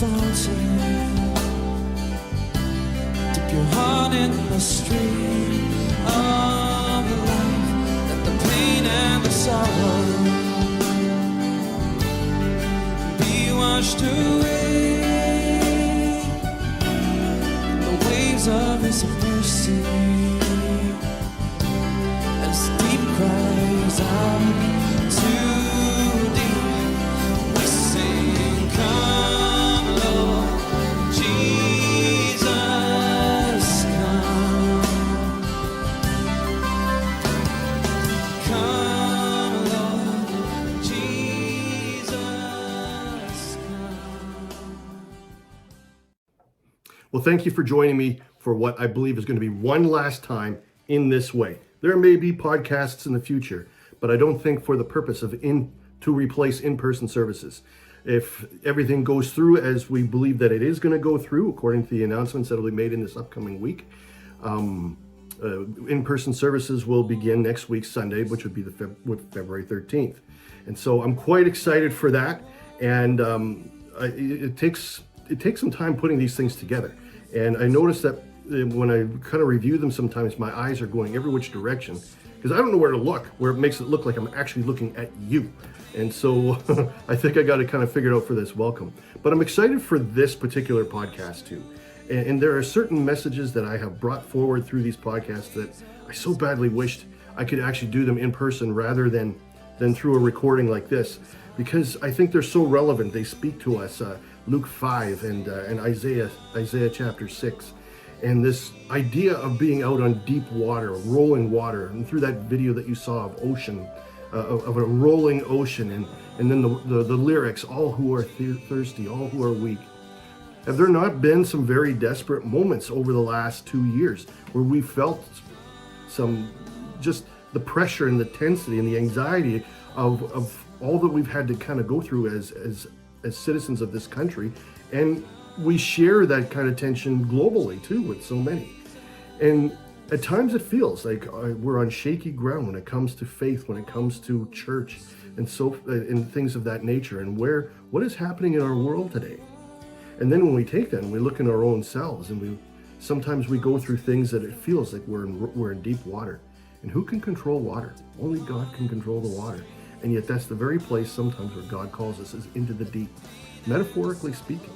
fountain, dip your heart in the stream of life, let the pain and the sorrow be washed away in the waves of His mercy. As deep cries out to deep, we sing, come, Lord Jesus, come. Come, Lord Jesus, come. Well, thank you for joining me for what I believe is going to be one last time in this way. There may be podcasts in the future, but I don't think for the purpose of to replace in-person services. If everything goes through as we believe that it is going to go through, according to the announcements that will be made in this upcoming week, in-person services will begin next week, Sunday, which would be February 13th. And so I'm quite excited for that. And it takes some time putting these things together. And I noticed that when I kind of review them, sometimes my eyes are going every which direction because I don't know where to look, where it makes it look like I'm actually looking at you. And so I think I got to kind of figure it out for this welcome. But I'm excited for this particular podcast too. And there are certain messages that I have brought forward through these podcasts that I so badly wished I could actually do them in person rather than through a recording like this, because I think they're so relevant. They speak to us, Luke 5 and Isaiah chapter 6. And this idea of being out on deep water, rolling water, and through that video that you saw of ocean, of a rolling ocean, and then the lyrics, all who are thirsty, all who are weak. Have there not been some very desperate moments over the last 2 years where we felt some, just the pressure and the tensity and the anxiety of all that we've had to kind of go through as citizens of this country? And we share that kind of tension globally too with so many. And at times it feels like we're on shaky ground when it comes to faith, when it comes to church and things of that nature, and what is happening in our world today. And then when we take that and we look in our own selves, and sometimes we go through things that it feels like we're in deep water. And who can control water? Only God can control the water. And yet that's the very place sometimes where God calls us, is into the deep, metaphorically speaking.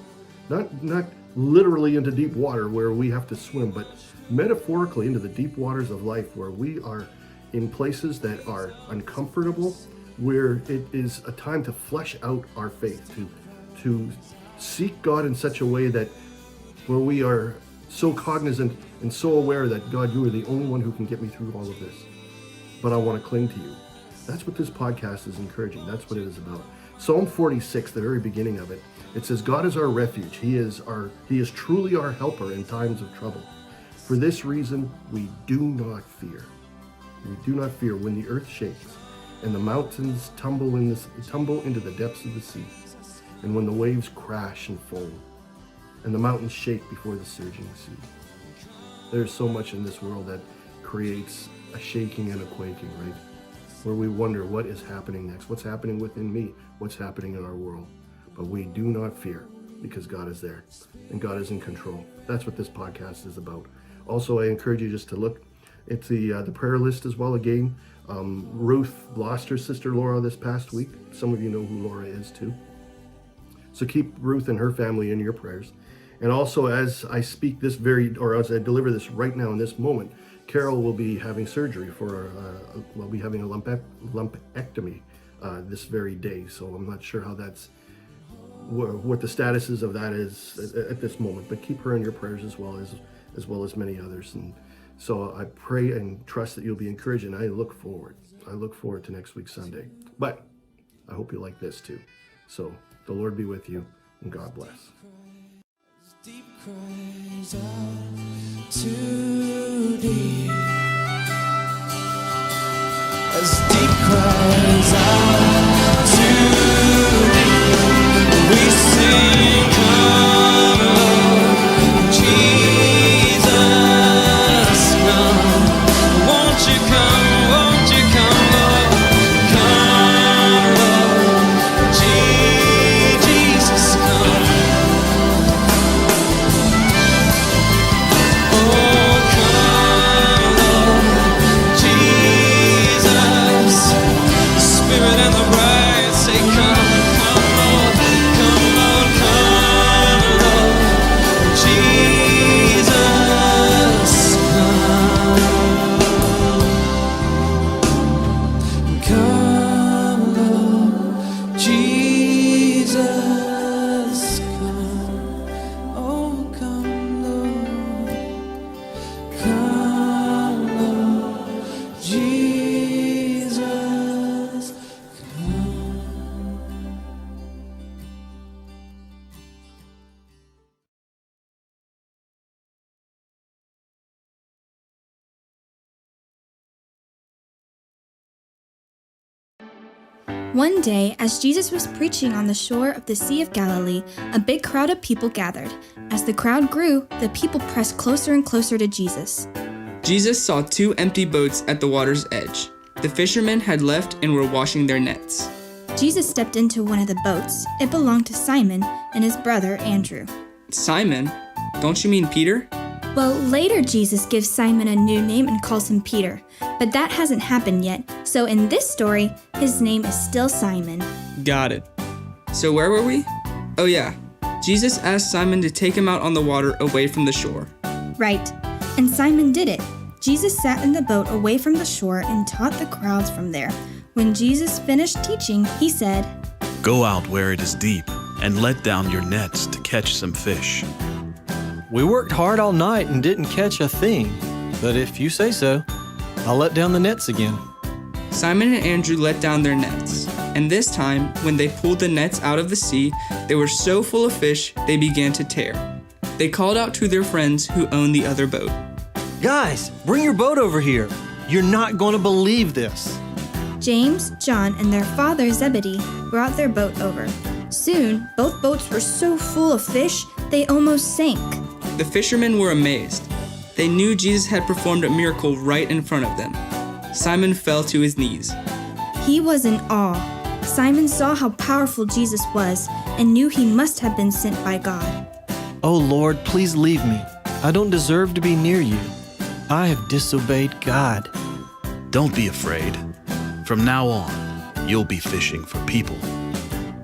Not literally into deep water where we have to swim, but metaphorically into the deep waters of life, where we are in places that are uncomfortable, where it is a time to flesh out our faith, to seek God in such a way that where we are so cognizant and so aware that, God, you are the only one who can get me through all of this, but I want to cling to you. That's what this podcast is encouraging. That's what it is about. Psalm 46, the very beginning of it, it says, God is our refuge. He is truly our helper in times of trouble. For this reason, we do not fear. We do not fear when the earth shakes and the mountains tumble into the depths of the sea, and when the waves crash and foam and the mountains shake before the surging sea. There's so much in this world that creates a shaking and a quaking, right? Where we wonder what is happening next, what's happening within me, what's happening in our world. But we do not fear because God is there and God is in control. That's what this podcast is about. Also, I encourage you just to look at the prayer list as well again. Ruth lost her sister Laura this past week. Some of you know who Laura is too. So keep Ruth and her family in your prayers. And also, as I speak as I deliver this right now in this moment, Carol will be having surgery will be having a lumpectomy this very day. So I'm not sure how that's, what the status is of that is at this moment, but keep her in your prayers as well as many others. And so I pray and trust that you'll be encouraged, and I look forward to next week Sunday. But I hope you like this too. So the Lord be with you, and God bless. Deep cries out to deep, as deep cries out to deep, we sing, come, Lord Jesus, come. Won't you come, Lord? Come, Lord Jesus, come. One day, as Jesus was preaching on the shore of the Sea of Galilee, a big crowd of people gathered. As the crowd grew, the people pressed closer and closer to Jesus. Jesus saw 2 empty boats at the water's edge. The fishermen had left and were washing their nets. Jesus stepped into one of the boats. It belonged to Simon and his brother Andrew. Simon? Don't you mean Peter? Well, later Jesus gives Simon a new name and calls him Peter, but that hasn't happened yet, so in this story, his name is still Simon. Got it. So where were we? Oh yeah, Jesus asked Simon to take him out on the water away from the shore. Right, and Simon did it. Jesus sat in the boat away from the shore and taught the crowds from there. When Jesus finished teaching, he said, "Go out where it is deep and let down your nets to catch some fish." We worked hard all night and didn't catch a thing, but if you say so, I'll let down the nets again. Simon and Andrew let down their nets, and this time, when they pulled the nets out of the sea, they were so full of fish they began to tear. They called out to their friends who owned the other boat. Guys, bring your boat over here. You're not going to believe this. James, John, and their father Zebedee brought their boat over. Soon, both boats were so full of fish, they almost sank. The fishermen were amazed. They knew Jesus had performed a miracle right in front of them. Simon fell to his knees. He was in awe. Simon saw how powerful Jesus was and knew he must have been sent by God. Oh Lord, please leave me. I don't deserve to be near you. I have disobeyed God. Don't be afraid. From now on, you'll be fishing for people.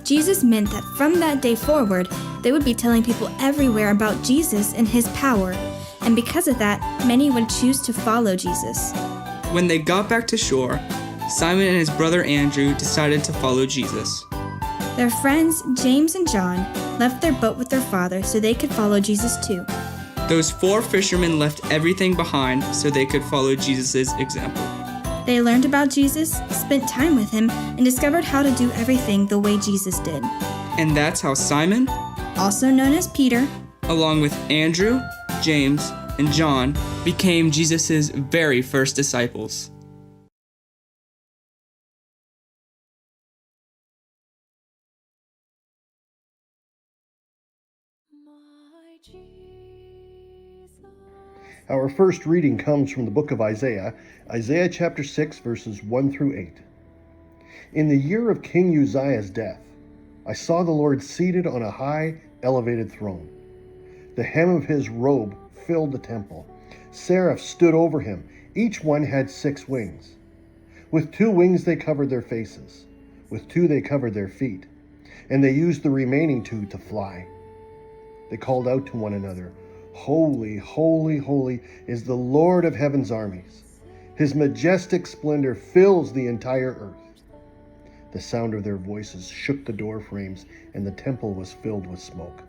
Jesus meant that from that day forward, they would be telling people everywhere about Jesus and his power. And because of that, many would choose to follow Jesus. When they got back to shore, Simon and his brother Andrew decided to follow Jesus. Their friends, James and John, left their boat with their father so they could follow Jesus too. Those 4 fishermen left everything behind so they could follow Jesus' example. They learned about Jesus, spent time with him, and discovered how to do everything the way Jesus did. And that's how Simon, Also known as Peter, along with Andrew, James, and John, became Jesus' very first disciples. Our first reading comes from the book of Isaiah, Isaiah chapter 6, verses 1 through 8. In the year of King Uzziah's death, I saw the Lord seated on a high, elevated throne. The hem of his robe filled the temple. Seraphs stood over him. Each one had 6 wings. With 2 wings they covered their faces. With 2 they covered their feet. And they used the remaining 2 to fly. They called out to one another, "Holy, holy, holy is the Lord of heaven's armies. His majestic splendor fills the entire earth." The sound of their voices shook the door frames, and the temple was filled with smoke.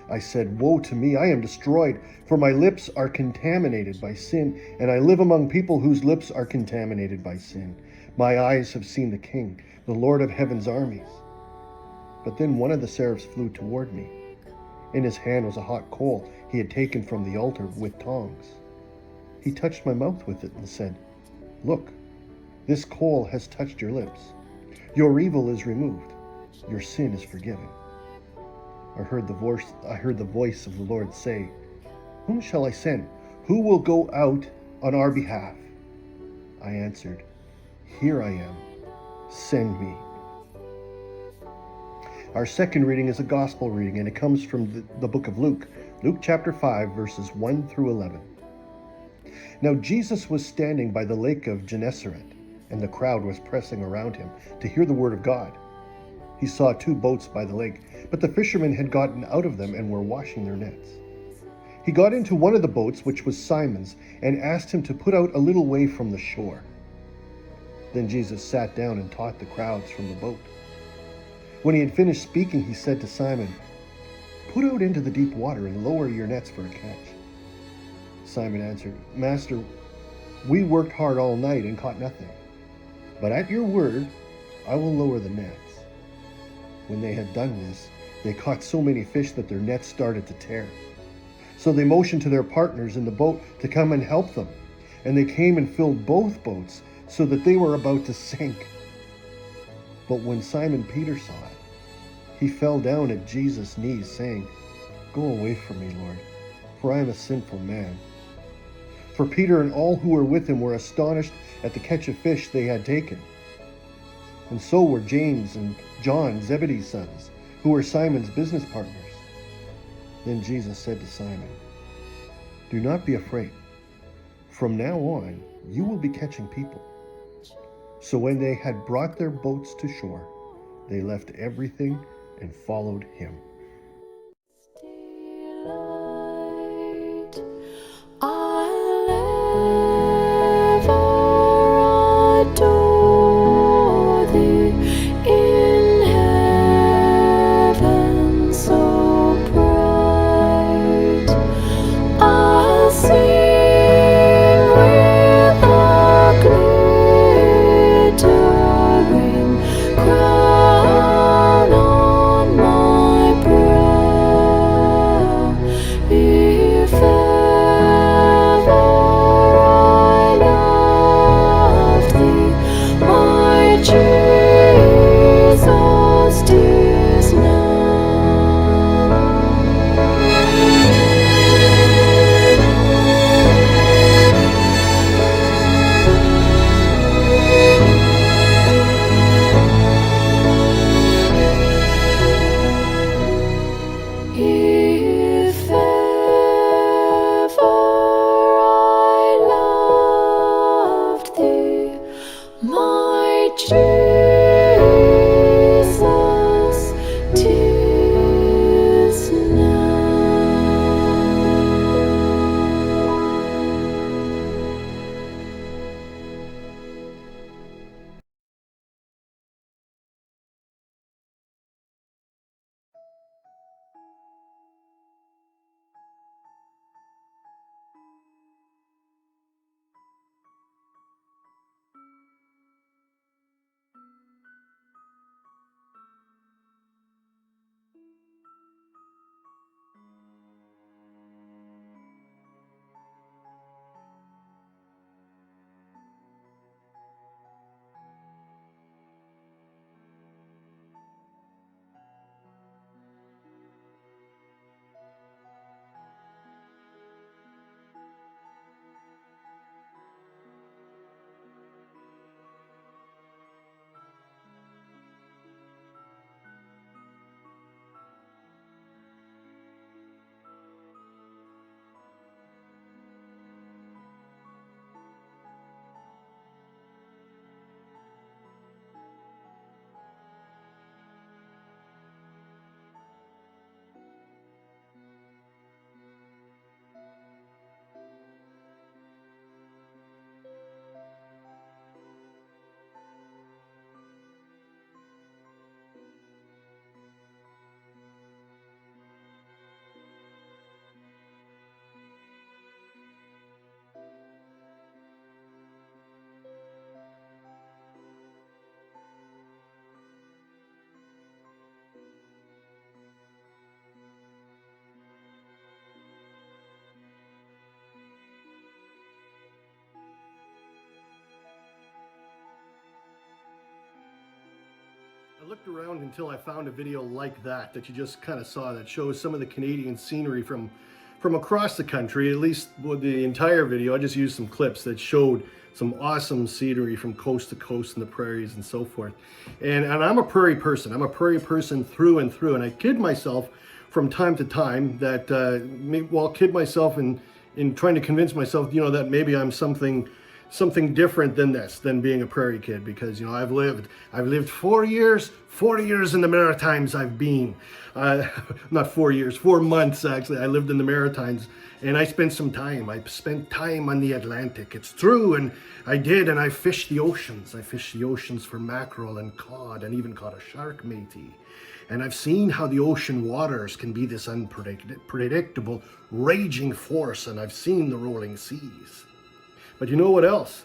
I said, "Woe to me, I am destroyed, for my lips are contaminated by sin, and I live among people whose lips are contaminated by sin. My eyes have seen the King, the Lord of heaven's armies." But then one of the seraphs flew toward me. In his hand was a hot coal he had taken from the altar with tongs. He touched my mouth with it and said, "Look, this coal has touched your lips. Your evil is removed. Your sin is forgiven." I heard the voice of the Lord say, "Whom shall I send? Who will go out on our behalf?" I answered, "Here I am. Send me." Our second reading is a gospel reading, and it comes from the book of Luke, Luke chapter 5, verses 1 through 11. Now Jesus was standing by the lake of Gennesaret, and the crowd was pressing around him to hear the word of God. He saw 2 boats by the lake, but the fishermen had gotten out of them and were washing their nets. He got into one of the boats, which was Simon's, and asked him to put out a little way from the shore. Then Jesus sat down and taught the crowds from the boat. When he had finished speaking, he said to Simon, "Put out into the deep water and lower your nets for a catch." Simon answered, "Master, we worked hard all night and caught nothing. But at your word, I will lower the nets." When they had done this, they caught so many fish that their nets started to tear. So they motioned to their partners in the boat to come and help them, and they came and filled both boats so that they were about to sink. But when Simon Peter saw it, he fell down at Jesus' knees, saying, "Go away from me, Lord, for I am a sinful man." For Peter and all who were with him were astonished at the catch of fish they had taken. And so were James and John, Zebedee's sons, who were Simon's business partners. Then Jesus said to Simon, "Do not be afraid. From now on, you will be catching people." So when they had brought their boats to shore, they left everything and followed him. I'll ever adore thee in heaven so bright. I'll sing with a glittering crown on my brow. If ever I loved thee, my Jesus, 'tis now. If ever I loved thee, my Jesus, 'tis now. I looked around until I found a video like that you just kind of saw, that shows some of the Canadian scenery from across the country. At least with the entire video, I just used some clips that showed some awesome scenery from coast to coast in the prairies and so forth. And I'm a prairie person. I'm a prairie person through and through. And I kid myself from time to time that, kid myself in trying to convince myself, that maybe I'm something different than being a prairie kid, because I've lived 4 years in the Maritimes. I've been not 4 years, 4 months actually. I lived in the Maritimes, and I spent time on the Atlantic. It's true, and I did, and I fished the oceans. I fished the oceans for mackerel and cod, and even caught a shark, matey. And I've seen how the ocean waters can be this unpredictable, raging force, and I've seen the rolling seas. But you know what else?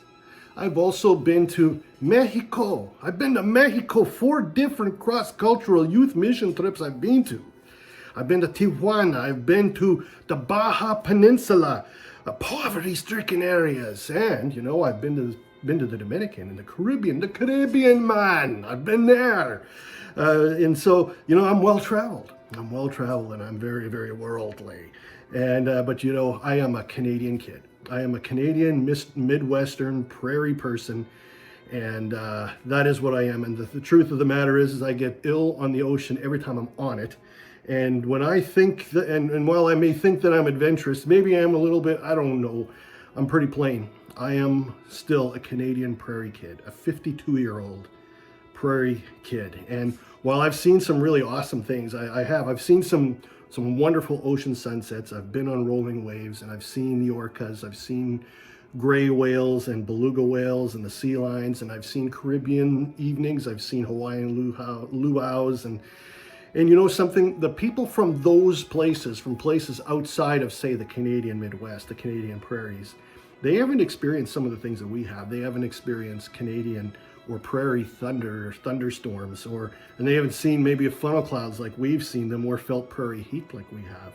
I've also been to Mexico. I've been to Mexico, 4 different cross-cultural youth mission trips I've been to. I've been to Tijuana. I've been to the Baja Peninsula, poverty-stricken areas. And, I've been to been to the Dominican and the Caribbean, man. I've been there. And so, I'm well traveled. And I'm very, very worldly. But I am a Canadian kid. I am a Canadian Midwestern prairie person. And that is what I am. And the truth of the matter is I get ill on the ocean every time I'm on it. And when I think that, and while I may think that I'm adventurous, maybe I am a little bit, I don't know. I'm pretty plain. I am still a Canadian prairie kid, a 52-year-old prairie kid. And while I've seen some really awesome things, I've seen some wonderful ocean sunsets. I've been on rolling waves, and I've seen the orcas. I've seen gray whales and beluga whales and the sea lions, and I've seen Caribbean evenings. I've seen Hawaiian luau's, and something, the people from those places, from places outside of, say, the Canadian Midwest, the Canadian prairies, they haven't experienced some of the things that we have. They haven't experienced Canadian or prairie thunderstorms, and they haven't seen maybe funnel clouds like we've seen them, or felt prairie heat like we have.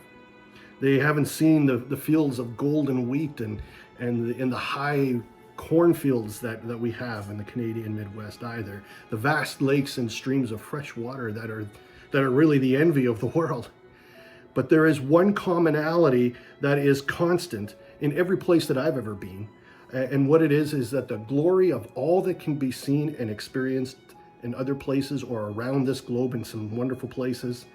They haven't seen the fields of golden wheat and the high cornfields that we have in the Canadian Midwest either. The vast lakes and streams of fresh water that are really the envy of the world. But there is one commonality that is constant in every place that I've ever been. And what it is that the glory of all that can be seen and experienced in other places or around this globe in some wonderful places,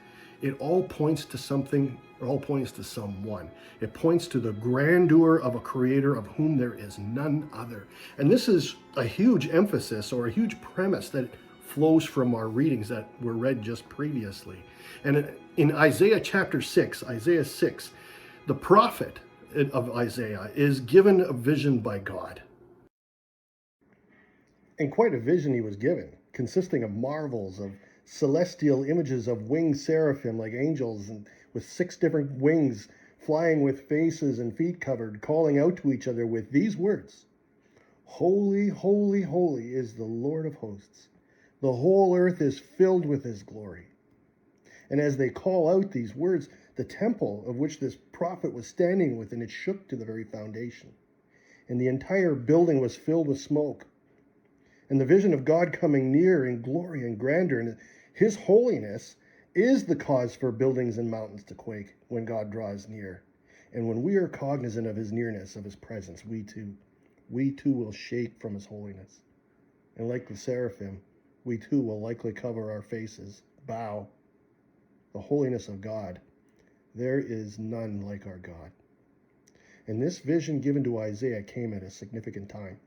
it all points to something, it all points to someone. It points to the grandeur of a creator of whom there is none other. And this is a huge emphasis, or a huge premise, that flows from our readings that were read just previously. And in Isaiah chapter 6, the prophet of Isaiah is given a vision by God. And quite a vision he was given, consisting of marvels, of celestial images of winged seraphim like angels, and with 6 different wings, flying with faces and feet covered, calling out to each other with these words: "Holy, holy, holy is the Lord of hosts. The whole earth is filled with his glory." And as they call out these words, the temple of which this prophet was standing within, it shook to the very foundation. And the entire building was filled with smoke. And the vision of God coming near in glory and grandeur, and his holiness is the cause for buildings and mountains to quake when God draws near. And when we are cognizant of his nearness, of his presence, we too will shake from his holiness. And like the seraphim, we too will likely cover our faces, bow. The holiness of God, there is none like our God. And this vision given to Isaiah came at a significant time.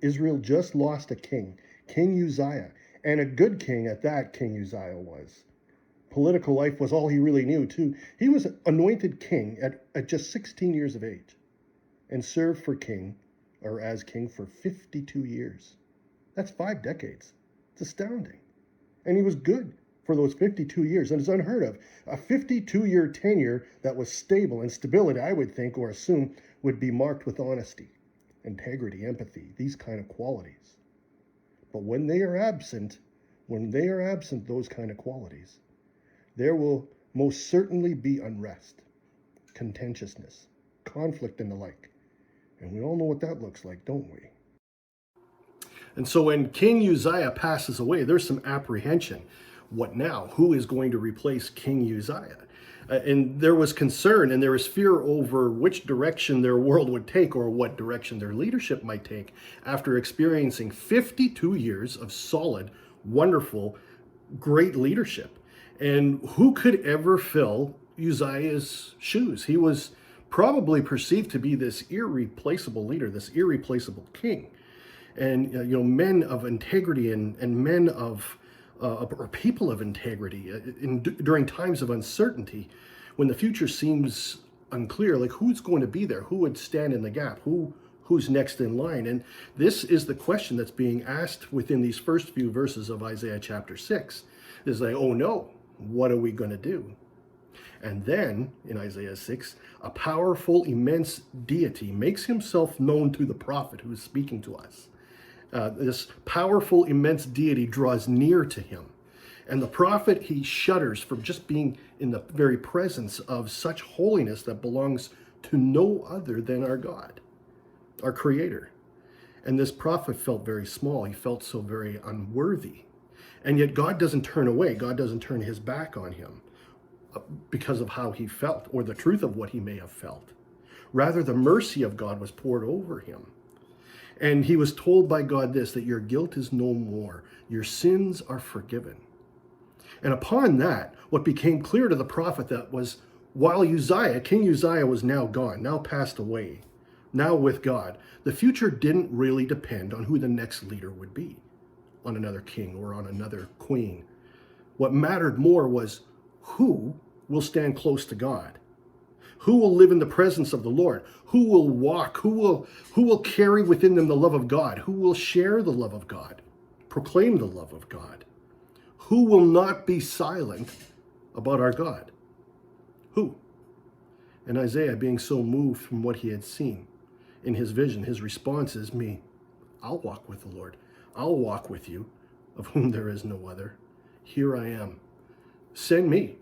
Israel just lost a king, King Uzziah, and a good king at that. King Uzziah was. Political life was all he really knew, too. He was anointed king at just 16 years of age, and served as king for 52 years. That's 5 decades. It's astounding. And he was good for those 52 years, and it's unheard of. A 52-year tenure that was stable, and stability, I would think or assume, would be marked with honesty, integrity, empathy, these kind of qualities. But when they are absent, those kind of qualities, there will most certainly be unrest, contentiousness, conflict, and the like. And we all know what that looks like, don't we? And so when King Uzziah passes away, there's some apprehension. What now? Who is going to replace King Uzziah? And there was concern and there was fear over which direction their world would take, or what direction their leadership might take, after experiencing 52 years of solid, wonderful, great leadership. And who could ever fill Uzziah's shoes? He was probably perceived to be this irreplaceable leader, this irreplaceable king. And men of integrity and men of or people of integrity during times of uncertainty, when the future seems unclear, like who's going to be there, who would stand in the gap, who's next in line. And this is the question that's being asked within these first few verses of Isaiah chapter 6. Is like, oh no, what are we going to do? And then in Isaiah 6, a powerful, immense deity makes himself known to the prophet who is speaking to us. This powerful, immense deity draws near to him. And the prophet, he shudders from just being in the very presence of such holiness that belongs to no other than our God, our Creator. And this prophet felt very small. He felt so very unworthy. And yet God doesn't turn away. God doesn't turn his back on him because of how he felt or the truth of what he may have felt. Rather, the mercy of God was poured over him. And he was told by God this, that your guilt is no more. Your sins are forgiven. And upon that, what became clear to the prophet that was while King Uzziah was now gone, now passed away, now with God, the future didn't really depend on who the next leader would be, on another king or on another queen. What mattered more was who will stand close to God, who will live in the presence of the Lord, who will walk, who will carry within them the love of God, who will share the love of God, proclaim the love of God, who will not be silent about our God. Who? And Isaiah, being so moved from what he had seen in his vision, his response is, me. I'll walk with the Lord. I'll walk with you, of whom there is no other. Here I am. Send me.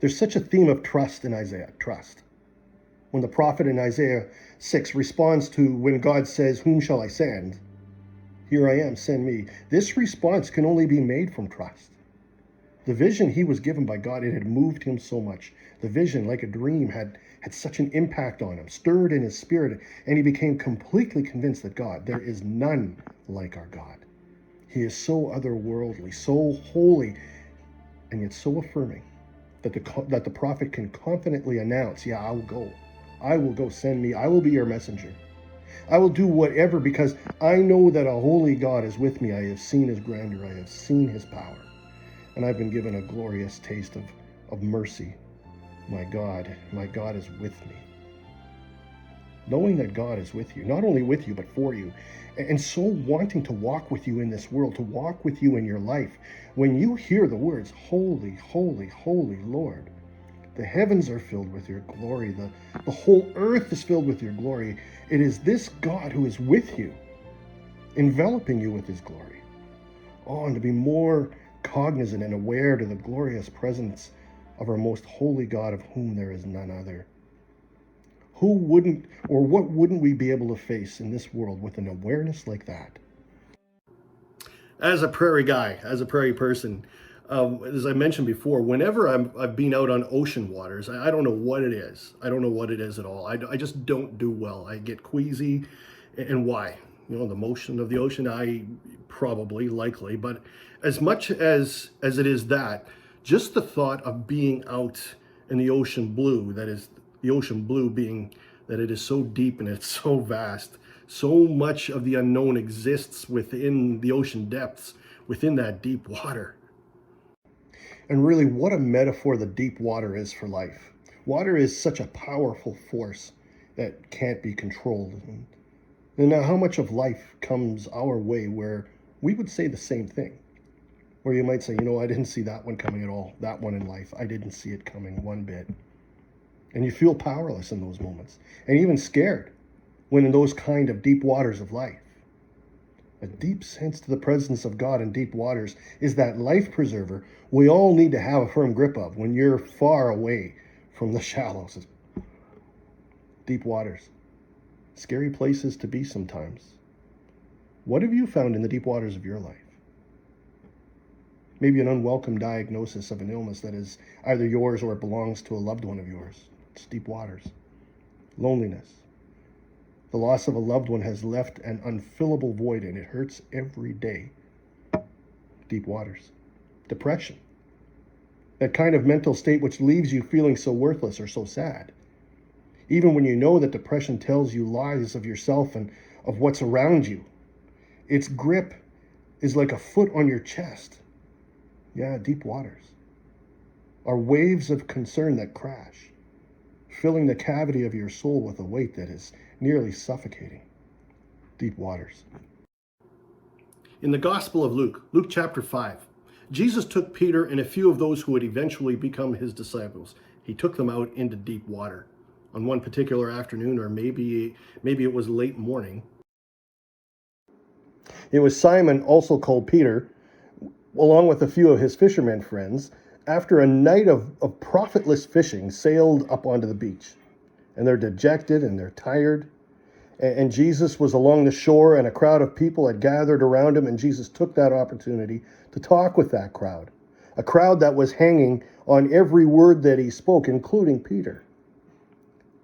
There's such a theme of trust in Isaiah, trust. When the prophet in Isaiah 6 responds to when God says, whom shall I send? Here I am, send me. This response can only be made from trust. The vision he was given by God, it had moved him so much. The vision, like a dream, had such an impact on him, stirred in his spirit, and he became completely convinced that God, there is none like our God. He is so otherworldly, so holy, and yet so affirming that the prophet can confidently announce, yeah, I will go. I will go, send me. I will be your messenger. I will do whatever because I know that a holy God is with me. I have seen his grandeur. I have seen his power. And I've been given a glorious taste of mercy. My God is with me. Knowing that God is with you, not only with you, but for you, and so wanting to walk with you in this world, to walk with you in your life. When you hear the words, holy, holy, holy Lord, the heavens are filled with your glory. The whole earth is filled with your glory. It is this God who is with you, enveloping you with his glory. Oh, and to be more cognizant and aware to the glorious presence of our most holy God, of whom there is none other. Who wouldn't, or what wouldn't we be able to face in this world with an awareness like that? As a prairie guy, as a prairie person, as I mentioned before, whenever I've been out on ocean waters, I don't know what it is. I don't know what it is at all. I just don't do well. I get queasy. And why? You know, the motion of the ocean, likely. But as much as it is that, just the thought of being out in the ocean blue, that is, the ocean blue being that it is so deep and it's so vast, so much of the unknown exists within the ocean depths, within that deep water. And really, what a metaphor the deep water is for life. Water is such a powerful force that can't be controlled. And now, how much of life comes our way where we would say the same thing? Where you might say, you know, I didn't see that one coming at all. That one in life, I didn't see it coming one bit. And you feel powerless in those moments, and even scared when in those kind of deep waters of life. A deep sense to the presence of God in deep waters is that life preserver we all need to have a firm grip of when you're far away from the shallows. Deep waters. Scary places to be sometimes. What have you found in the deep waters of your life? Maybe an unwelcome diagnosis of an illness that is either yours or it belongs to a loved one of yours. It's deep waters. Loneliness. The loss of a loved one has left an unfillable void and it hurts every day. Deep waters. Depression. That kind of mental state which leaves you feeling so worthless or so sad. Even when you know that depression tells you lies of yourself and of what's around you. Its grip is like a foot on your chest. Yeah, deep waters are waves of concern that crash, filling the cavity of your soul with a weight that is nearly suffocating. Deep waters. In the Gospel of Luke, Luke chapter 5, Jesus took Peter and a few of those who would eventually become his disciples. He took them out into deep water on one particular afternoon, or maybe it was late morning. It was Simon, also called Peter, along with a few of his fishermen friends, after a night of profitless fishing, sailed up onto the beach. And they're dejected and they're tired. And Jesus was along the shore, and a crowd of people had gathered around him, and Jesus took that opportunity to talk with that crowd, a crowd that was hanging on every word that he spoke, including Peter.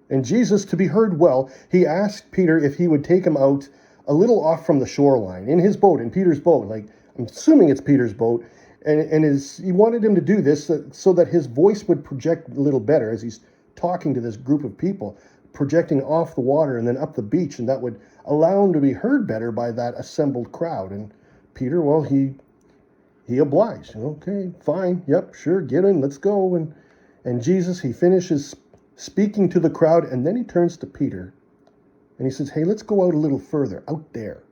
And Jesus, to be heard well, he asked Peter if he would take him out a little off from the shoreline, in his boat, in Peter's boat. Like, I'm assuming it's Peter's boat. And he wanted him to do this so that his voice would project a little better as he's talking to this group of people, projecting off the water and then up the beach, and that would allow him to be heard better by that assembled crowd. And Peter, well, he obliged. Okay, fine, yep, sure, get in, let's go. And Jesus, he finishes speaking to the crowd, and then he turns to Peter, and he says, hey, let's go out a little further, out there,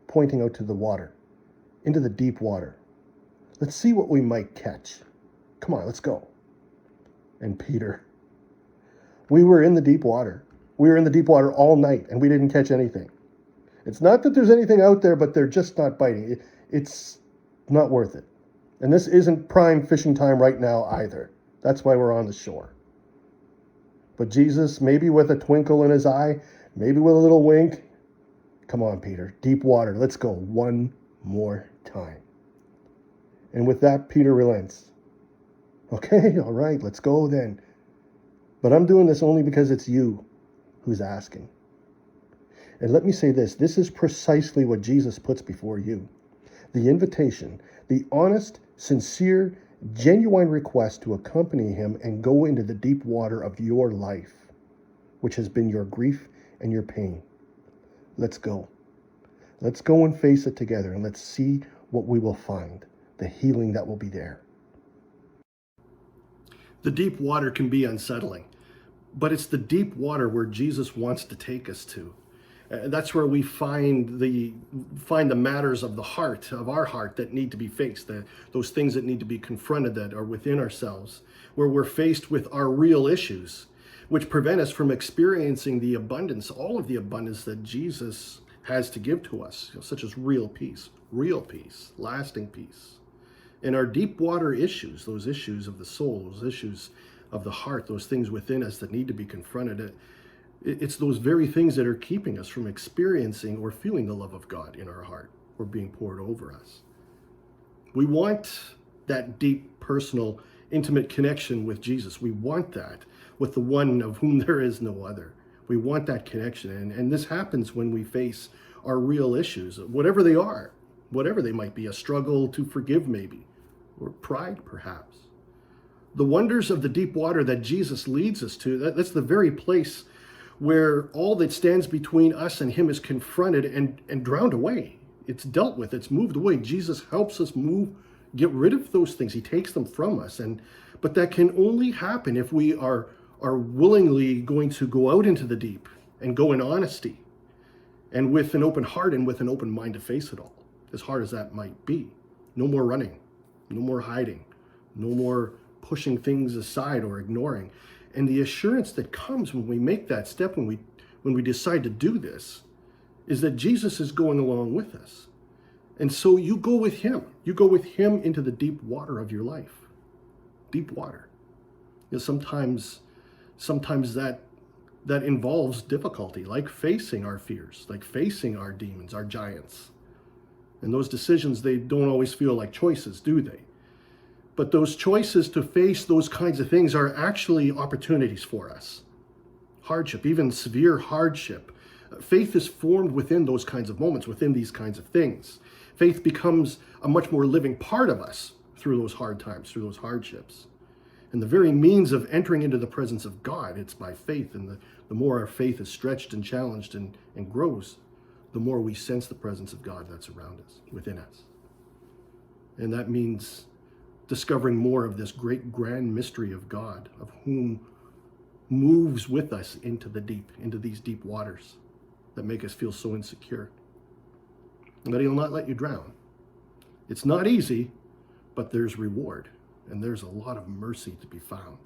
pointing out to the water, into the deep water. Let's see what we might catch. Come on, let's go. And Peter, we were in the deep water. We were in the deep water all night, and we didn't catch anything. It's not that there's anything out there, but they're just not biting. It's not worth it. And this isn't prime fishing time right now either. That's why we're on the shore. But Jesus, maybe with a twinkle in his eye, maybe with a little wink, come on, Peter, deep water, let's go one more time. And with that, Peter relents. Okay, all right, let's go then. But I'm doing this only because it's you who's asking. And let me say this is precisely what Jesus puts before you. The invitation, the honest, sincere, genuine request to accompany him and go into the deep water of your life, which has been your grief and your pain. Let's go. Let's go and face it together, and let's see what we will find, the healing that will be there. The deep water can be unsettling, but it's the deep water where Jesus wants to take us to. That's where we find the matters of the heart, of our heart, that need to be faced, those things that need to be confronted that are within ourselves, where we're faced with our real issues, which prevent us from experiencing the abundance, all of the abundance that Jesus has to give to us, such as real peace, lasting peace. And our deep water issues, those issues of the soul, those issues of the heart, those things within us that need to be confronted, it's those very things that are keeping us from experiencing or feeling the love of God in our heart or being poured over us. We want that deep, personal, intimate connection with Jesus. We want that with the one of whom there is no other. We want that connection. And this happens when we face our real issues, whatever they are, whatever they might be, a struggle to forgive maybe, or pride perhaps. The wonders of the deep water that Jesus leads us to, that's the very place where all that stands between us and him is confronted and drowned away. It's dealt with, it's moved away. Jesus helps us get rid of those things. He takes them from us. But that can only happen if we are willingly going to go out into the deep and go in honesty and with an open heart and with an open mind to face it all, as hard as that might be. No more running, no more hiding, no more pushing things aside or ignoring. And the assurance that comes when we make that step, when we decide to do this, is that Jesus is going along with us. And so you go with him. You go with him into the deep water of your life. Deep water. Sometimes that involves difficulty, like facing our fears, like facing our demons, our giants. And those decisions, they don't always feel like choices, do they? But those choices to face those kinds of things are actually opportunities for us. Hardship, even severe hardship. Faith is formed within those kinds of moments, within these kinds of things. Faith becomes a much more living part of us through those hard times, through those hardships. And the very means of entering into the presence of God, it's by faith. And the more our faith is stretched and challenged and grows, the more we sense the presence of God that's around us, within us. And that means discovering more of this great grand mystery of God, of whom moves with us into the deep, into these deep waters that make us feel so insecure. But he'll not let you drown. It's not easy, but there's reward, and there's a lot of mercy to be found.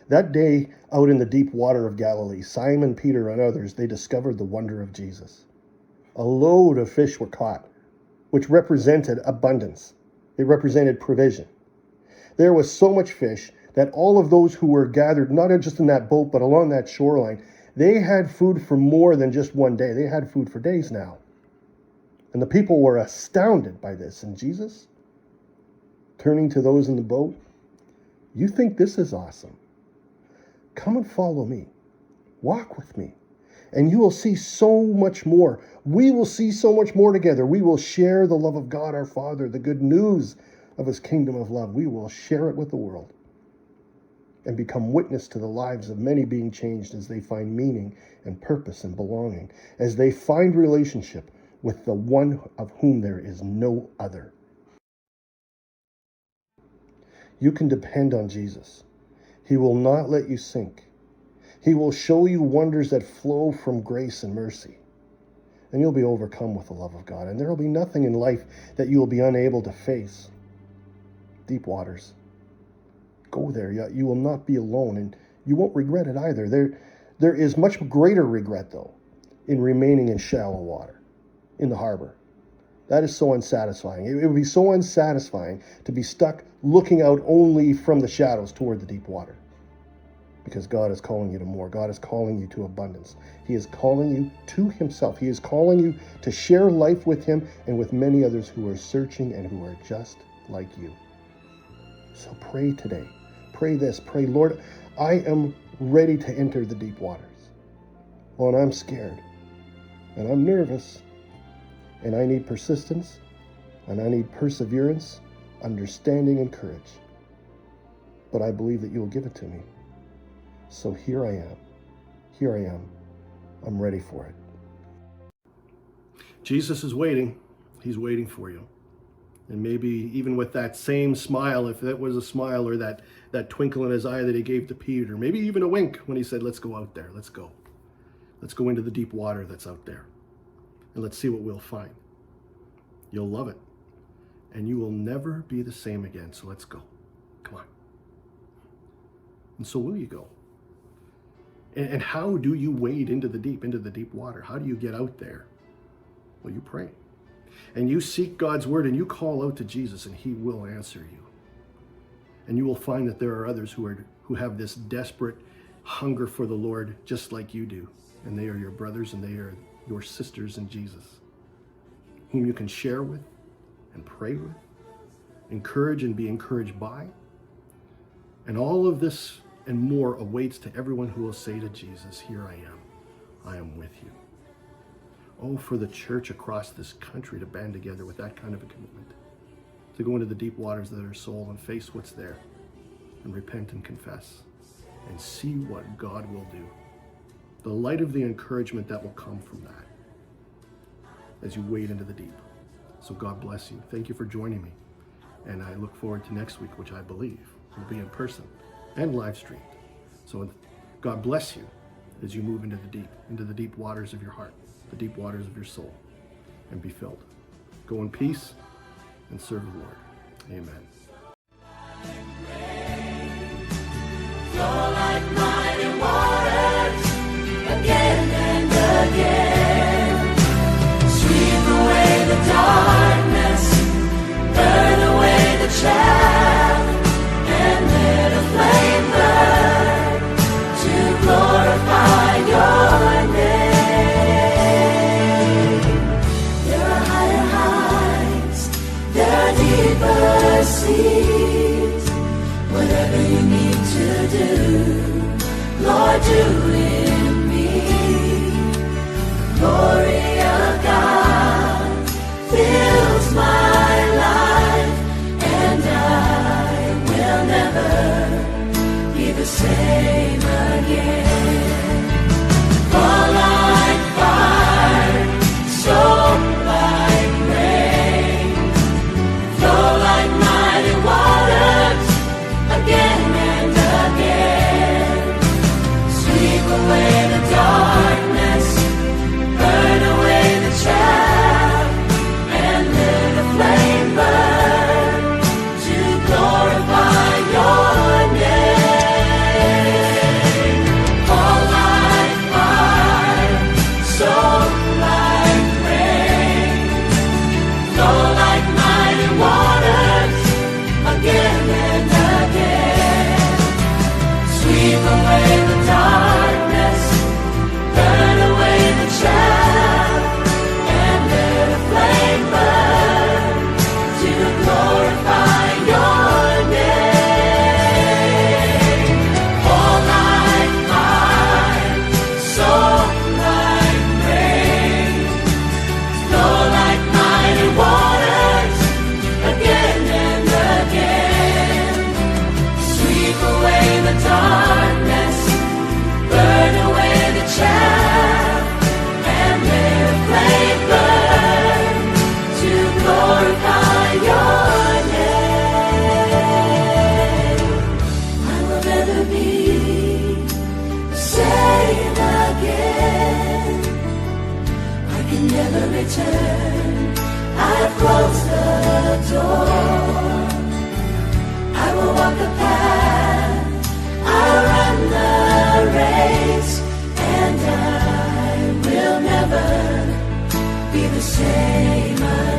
That day out in the deep water of Galilee, Simon, Peter, and others, they discovered the wonder of Jesus. A load of fish were caught, which represented abundance. It represented provision. There was so much fish that all of those who were gathered, not just in that boat, but along that shoreline, They had food for more than just one day. They had food for days now. And the people were astounded by this. And Jesus, turning to those in the boat, you think this is awesome? Come and follow me. Walk with me. And you will see so much more. We will see so much more together. We will share the love of God our Father, the good news of his kingdom of love. We will share it with the world and become witness to the lives of many being changed as they find meaning and purpose and belonging, as they find relationship with the one of whom there is no other. You can depend on Jesus. He will not let you sink. He will show you wonders that flow from grace and mercy. And you'll be overcome with the love of God. And there will be nothing in life that you will be unable to face. Deep waters. Go there. You will not be alone, and you won't regret it either. There is much greater regret, though, in remaining in shallow water, in the harbor. That is so unsatisfying. It would be so unsatisfying to be stuck looking out only from the shadows toward the deep water. Because God is calling you to more. God is calling you to abundance. He is calling you to himself. He is calling you to share life with him and with many others who are searching and who are just like you. So pray today. Pray this. Pray, Lord, I am ready to enter the deep waters. Oh, and I'm scared. And I'm nervous. And I need persistence. And I need perseverance, understanding, and courage. But I believe that you will give it to me. So here I am. Here I am. I'm ready for it. Jesus is waiting. He's waiting for you. And maybe even with that same smile, if that was a smile, or that twinkle in his eye that he gave to Peter, maybe even a wink when he said, let's go out there. Let's go. Let's go into the deep water that's out there. And let's see what we'll find. You'll love it. And you will never be the same again. So let's go. Come on. And so will you go? And how do you wade into the deep water? How do you get out there? Well, you pray. And you seek God's word, and you call out to Jesus, and he will answer you. And you will find that there are others who have this desperate hunger for the Lord, just like you do. And they are your brothers, and they are your sisters in Jesus, whom you can share with and pray with, encourage and be encouraged by. And all of this and more awaits to everyone who will say to Jesus, here I am with you. Oh, for the church across this country to band together with that kind of a commitment, to go into the deep waters of their soul and face what's there and repent and confess and see what God will do. The light of the encouragement that will come from that as you wade into the deep. So God bless you. Thank you for joining me. And I look forward to next week, which I believe will be in person and live streamed. So God bless you as you move into the deep waters of your heart, the deep waters of your soul, and be filled. Go in peace and serve the Lord. Amen. Flow like mighty waters, again and again. Sweep away the darkness, burn away the chaff, and let a flame burn to glorify your name. There are higher heights, there are deeper seas. Whatever you need to do, Lord, do in me. The glory of God fills my life, and I will never be the same again. Fall like fire, soak like rain, flow like mighty waters, again and again. Sweep away the darkness, burn away the chaff, and shame.